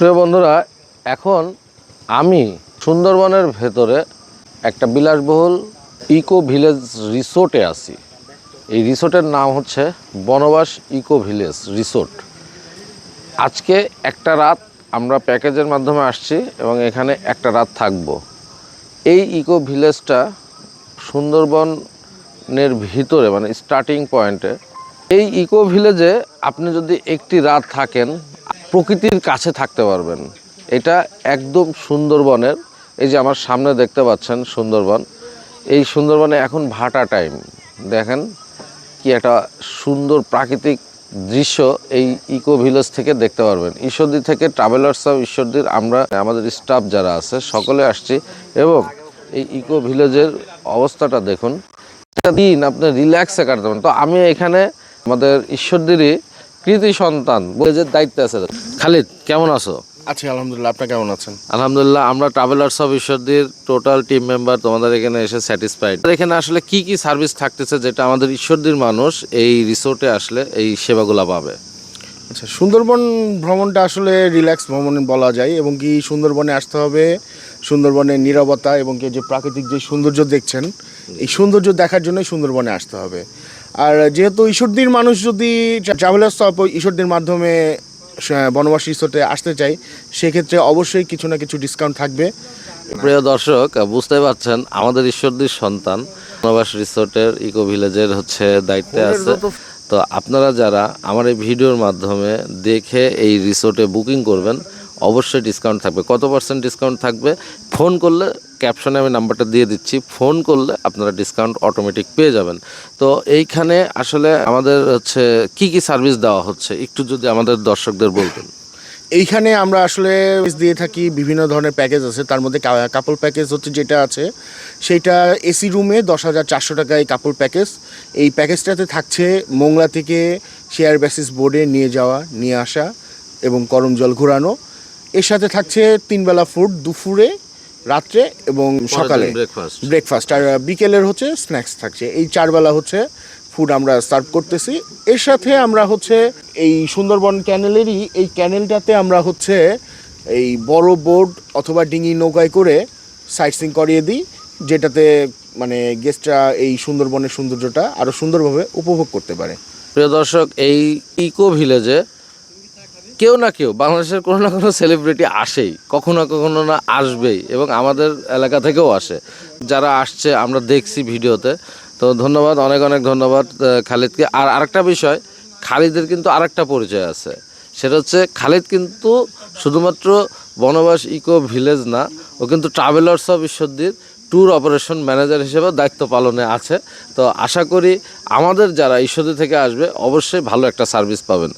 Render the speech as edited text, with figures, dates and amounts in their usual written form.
প্রিয় বন্ধুরা, এখন আমি সুন্দরবনের ভেতরে একটা বিলাসবহুল ইকো ভিলেজ রিসোর্টে আছি। এই রিসোর্টের নাম হচ্ছে বনবাস ইকো ভিলেজ রিসোর্ট। আজকে একটা রাত আমরা প্যাকেজের মাধ্যমে আসছি এবং এখানে একটা রাত থাকব। এই ইকো ভিলেজটা সুন্দরবনের ভিতরে, মানে স্টার্টিং পয়েন্টে। এই ইকো ভিলেজে আপনি যদি একটি রাত থাকেন, প্রকৃতির কাছে থাকতে পারবেন। এটা একদম সুন্দরবনের, এই যে আমার সামনে দেখতে পাচ্ছেন সুন্দরবন। এই সুন্দরবনে এখন ভাটা টাইম, দেখেন কি একটা সুন্দর প্রাকৃতিক দৃশ্য এই ইকো ভিলেজ থেকে দেখতে পারবেন। ঈশ্বরদী থেকে ট্রাভেলার্স অফ ঈশ্বরদীর আমরা আমাদের স্টাফ যারা আছে সকলে আসছি এবং এই ইকো ভিলেজের অবস্থাটা দেখুন। একটা দিন আপনি রিল্যাক্সে কাটাতে পারেন। তো আমি এখানে আমাদের ঈশ্বরদীরই কৃতি সন্তান ভিলেজের দায়িত্বে আছে। খালিদ, কেমন আছো? আছি আলহামদুলিল্লাহ। আপনি কেমন আছেন? আলহামদুলিল্লাহ, আমরা ট্রাভেলার্স অফ ঈশ্বরদীর টোটাল টিম মেম্বার তোমাদের এখানে এসে স্যাটিসফাইড। এখানে আসলে কি কি সার্ভিস থাকতেছে যেটা আমাদের ঈশ্বরদীর মানুষ এই রিসোর্টে আসলে এই সেবাগুলো পাবে? আচ্ছা, সুন্দরবন ভ্রমণটা আসলে রিল্যাক্স ভ্রমণ বলা যায় এবং কি সুন্দরবনে আসতে হবে। সুন্দরবনের নীরবতা এবং কি যে প্রাকৃতিক যে সৌন্দর্য দেখছেন, এই সৌন্দর্য দেখার জন্যই সুন্দরবনে আসতে হবে। আর যেহেতু ঈশ্বরদীর মানুষ যদি ট্রাভেলার্স অফ ঈশ্বরদীর মাধ্যমে বনবাস রিসোর্টে আসতে চাই, সেক্ষেত্রে অবশ্যই কিছু না কিছু ডিসকাউন্ট থাকবে। প্রিয় দর্শক, বুঝতে পারছেন আমাদের ঈশ্বরদীর সন্তান বনবাস রিসোর্টের ইকো ভিলেজের দায়িত্বে আছে। তো আপনারা যারা আমার এই ভিডিওর মাধ্যমে দেখে এই রিসোর্টে বুকিং করবেন, অবশ্যই ডিসকাউন্ট থাকবে। কত % ডিসকাউন্ট থাকবে? ফোন করলে, ক্যাপশনে আমি নাম্বারটা দিয়ে দিচ্ছি, ফোন করলে আপনারা ডিসকাউন্ট অটোমেটিক পেয়ে যাবেন। তো এইখানে আসলে আমাদের কি কি সার্ভিস দেওয়া হচ্ছে একটু যদি আমাদের দর্শকদের বলতেন। এইখানে আমরা আসলে দিয়ে থাকি বিভিন্ন ধরনের প্যাকেজ আছে। তার মধ্যে কাপল প্যাকেজ যেটা আছে সেইটা এসি রুমে 10,400 টাকায় কাপল প্যাকেজ। এই প্যাকেজটাতে থাকছে মোংলা থেকে শেয়ার বেসিস বোর্ডে নিয়ে যাওয়া, নিয়ে আসা এবং গরম জল ঘোরানো। এর সাথে থাকছে 3 বেলা ফুড, দুপুরে, রাত্রে এবং সকালে ব্রেকফাস্ট, আর বিকেলের স্ন্যাক্স থাকছে। এই 4 বেলা ফুড আমরা সার্ভ করতেছি। এর সাথে আমরা এই সুন্দরবন ক্যানেলেরই এই ক্যানেলটাতে আমরা এই বড় বোট অথবা ডিঙি নৌকায় করে সাইট সিং করিয়ে দিই, যেটাতে মানে গেস্টরা এই সুন্দরবনের সৌন্দর্যটা আরও সুন্দরভাবে উপভোগ করতে পারে। প্রিয় দর্শক, এই ইকো ভিলেজে কেউ না কেউ বাংলাদেশের কোনো না কোনো সেলিব্রিটি আসেই, কখনো না আসবেই, এবং আমাদের এলাকা থেকেও আসে। যারা আসছে আমরা দেখছি ভিডিওতে। তো ধন্যবাদ, অনেক অনেক ধন্যবাদ খালিদকে। আর আরেকটা বিষয়, খালিদের কিন্তু আরেকটা পরিচয় আছে, সেটা খালিদ কিন্তু শুধুমাত্র বনবাস ইকো ভিলেজ না, ও কিন্তু ট্রাভেলার্স অফ ঈশ্বরদীর ট্যুর অপারেশন ম্যানেজার হিসেবে দায়িত্ব পালনে আছে। তো আশা করি আমাদের যারা ঈশ্বরদী থেকে আসবে অবশ্যই ভালো একটা সার্ভিস পাবেন।